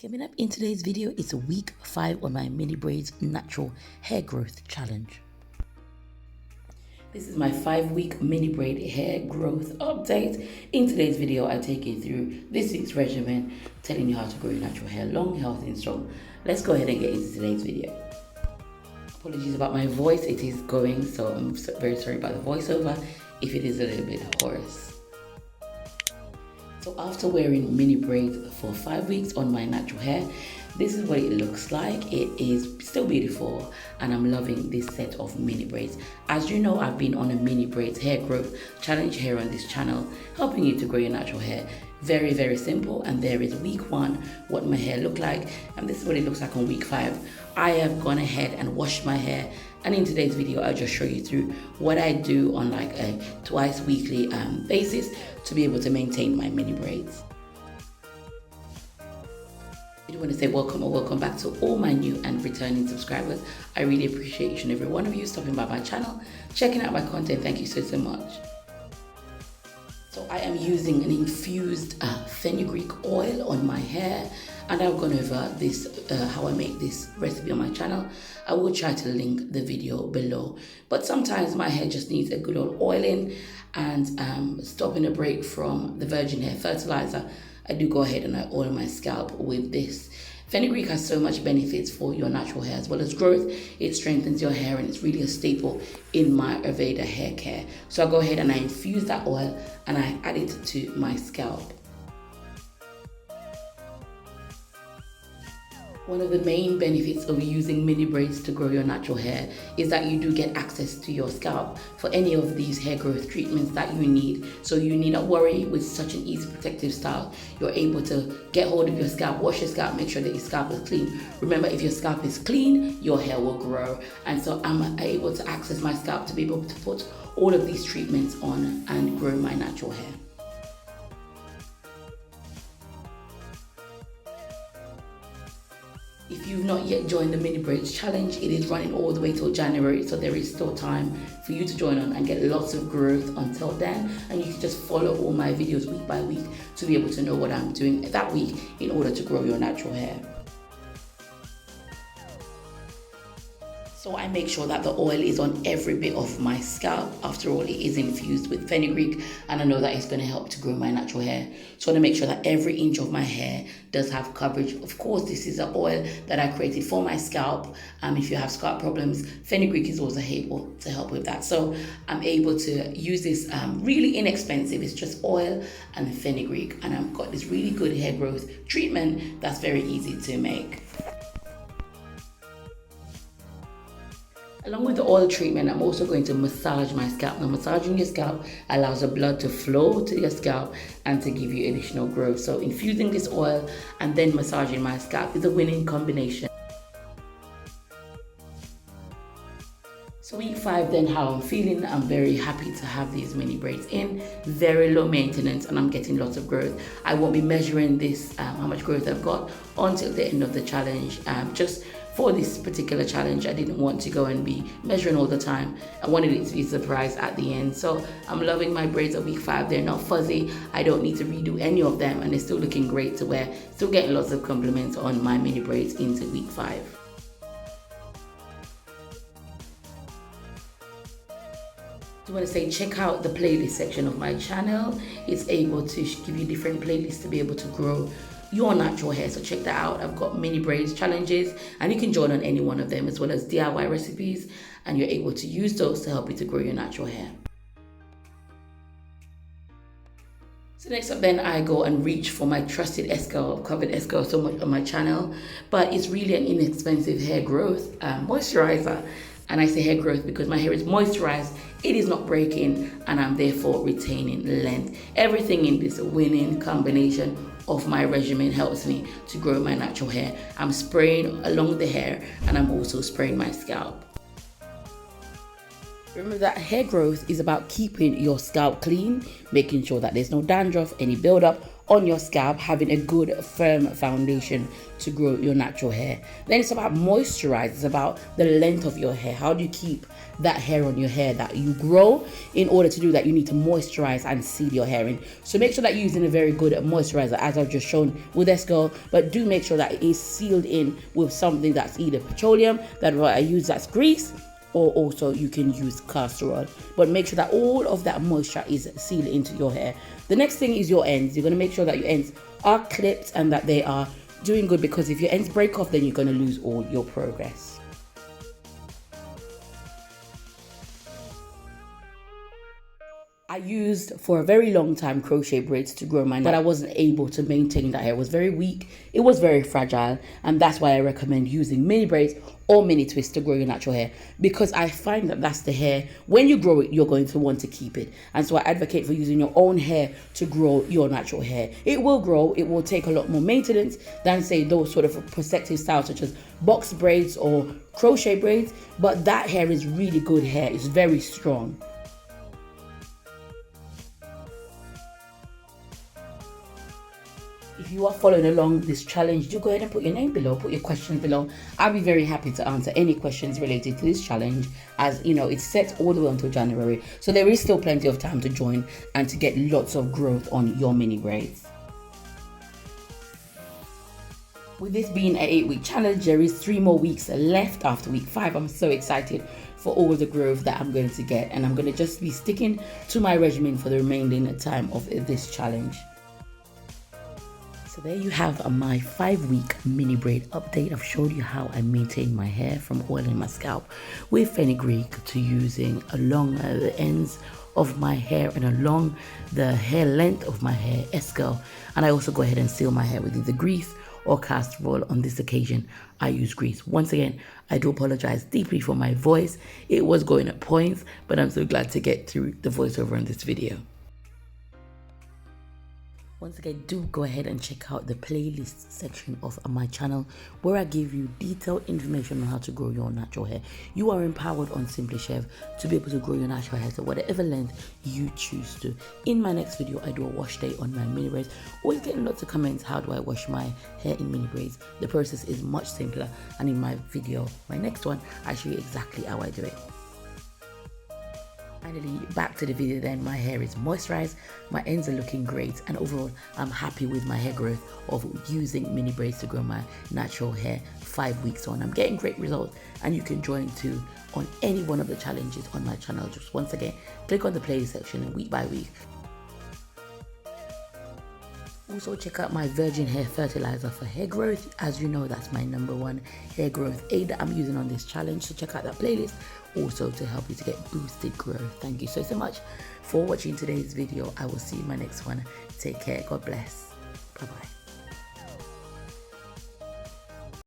Coming up in today's video, it's week 5 on my mini braids natural hair growth challenge. This is my 5-week mini braid hair growth update. In today's video, I take you through this week's regimen, telling you how to grow your natural hair long, healthy and strong. Let's go ahead and get into today's video. Apologies about my voice, it is going, so I'm very sorry about the voiceover if it is a little bit hoarse. So after wearing mini braids for 5 weeks on my natural hair, this is what it looks like. It is still beautiful and I'm loving this set of mini braids. As you know, I've been on a mini braids hair growth challenge here on this channel, helping you to grow your natural hair. Very, very simple. And there is week 1, what my hair looked like. And this is what it looks like on week 5. I have gone ahead and washed my hair. And in today's video, I'll just show you through what I do on like a twice weekly basis to be able to maintain my mini braids. I do want to say welcome or welcome back to all my new and returning subscribers. I really appreciate each and every one of you stopping by my channel, checking out my content. Thank you so much. So I am using an infused fenugreek oil on my hair, and I've gone over this how I make this recipe on my channel. I will try to link the video below, but sometimes my hair just needs a good old oiling, and stopping a break from the virgin hair fertilizer, I do go ahead and I oil my scalp with this. Fenugreek has so much benefits for your natural hair as well as growth. It strengthens your hair and it's really a staple in my Aveda hair care. So I go ahead and I infuse that oil and I add it to my scalp. One of the main benefits of using mini braids to grow your natural hair is that you do get access to your scalp for any of these hair growth treatments that you need. So you need not worry with such an easy protective style. You're able to get hold of your scalp, wash your scalp, make sure that your scalp is clean. Remember, if your scalp is clean, your hair will grow. And so I'm able to access my scalp to be able to put all of these treatments on and grow my natural hair. If you've not yet joined the mini braids challenge, it is running all the way till January, so there is still time for you to join on and get lots of growth until then. And you can just follow all my videos week by week to be able to know what I'm doing that week in order to grow your natural hair. So I make sure that the oil is on every bit of my scalp. After all, it is infused with fenugreek and I know that it's going to help to grow my natural hair. So I want to make sure that every inch of my hair does have coverage. Of course, this is an oil that I created for my scalp. If you have scalp problems, fenugreek is also able to help with that. So I'm able to use this really inexpensive. It's just oil and fenugreek, and I've got this really good hair growth treatment that's very easy to make. Along with the oil treatment, I'm also going to massage my scalp. Now, massaging your scalp allows the blood to flow to your scalp and to give you additional growth. So infusing this oil and then massaging my scalp is a winning combination. So week 5 then, how I'm feeling, I'm very happy to have these mini braids in. Very low maintenance and I'm getting lots of growth. I won't be measuring this, how much growth I've got until the end of the challenge. Just for this particular challenge, I didn't want to go and be measuring all the time. I wanted it to be a surprise at the end. So I'm loving my braids at week 5. They're not fuzzy. I don't need to redo any of them and they're still looking great to wear. Still getting lots of compliments on my mini braids into week 5. I want to say check out the playlist section of my channel. It's able to give you different playlists to be able to grow your natural hair. So check that out. I've got mini braids challenges and you can join on any one of them, as well as DIY recipes, and you're able to use those to help you to grow your natural hair. So next up then, I go and reach for my trusted Esco. I've covered Esco so much on my channel, but it's really an inexpensive hair growth moisturizer. And I say hair growth because my hair is moisturized, it is not breaking, and I'm therefore retaining length. Everything in this winning combination of my regimen helps me to grow my natural hair. I'm spraying along the hair and I'm also spraying my scalp. Remember that hair growth is about keeping your scalp clean, making sure that there's no dandruff, any buildup on your scalp, having a good firm foundation to grow your natural hair. Then it's about moisturize. It's about the length of your hair. How do you keep that hair on your hair that you grow? In order to do that, you need to moisturize and seal your hair in. So make sure that you're using a very good moisturizer, as I've just shown with this girl, but do make sure that it is sealed in with something that's either petroleum, that what I use that's grease, or also you can use castor oil. But make sure that all of that moisture is sealed into your hair. The next thing is your ends. You're going to make sure that your ends are clipped and that they are doing good, because if your ends break off, then you're going to lose all your progress. I used for a very long time crochet braids to grow mine, but I wasn't able to maintain that hair. It was very weak, it was very fragile, and that's why I recommend using mini braids or mini twists to grow your natural hair, because I find that that's the hair, when you grow it, you're going to want to keep it. And so I advocate for using your own hair to grow your natural hair. It will grow, it will take a lot more maintenance than say those sort of protective styles such as box braids or crochet braids, but that hair is really good hair, it's very strong. If you are following along this challenge, do go ahead and put your name below, put your questions below. I'll be very happy to answer any questions related to this challenge, as you know, it's set all the way until January. So there is still plenty of time to join and to get lots of growth on your mini braids. With this being an 8-week challenge, there is 3 more weeks left after week 5. I'm so excited for all the growth that I'm going to get, and I'm going to just be sticking to my regimen for the remaining time of this challenge. So there you have my 5-week mini braid update. I've showed you how I maintain my hair, from oiling my scalp with fenugreek to using along the ends of my hair and along the hair length of my hair, S-curl. And I also go ahead and seal my hair with either grease or castor oil. On this occasion, I use grease. Once again, I do apologize deeply for my voice. It was going at points, but I'm so glad to get through the voiceover in this video. Once again, do go ahead and check out the playlist section of my channel, where I give you detailed information on how to grow your natural hair. You are empowered on Simply Shev to be able to grow your natural hair to whatever length you choose to. In my next video, I do a wash day on my mini braids. Always getting lots of comments, how do I wash my hair in mini braids? The process is much simpler, and in my video, my next one, I show you exactly how I do it. Finally, back to the video then. My hair is moisturized, my ends are looking great, and overall I'm happy with my hair growth of using mini braids to grow my natural hair 5 weeks on. I'm getting great results, and you can join too on any one of the challenges on my channel. Just once again, click on the playlist section, and week by week. Also check out my virgin hair fertilizer for hair growth. As you know, that's my #1 hair growth aid that I'm using on this challenge. So check out that playlist also to help you to get boosted growth. Thank you so much for watching today's video. I will see you in my next one. Take care. God bless. Bye bye.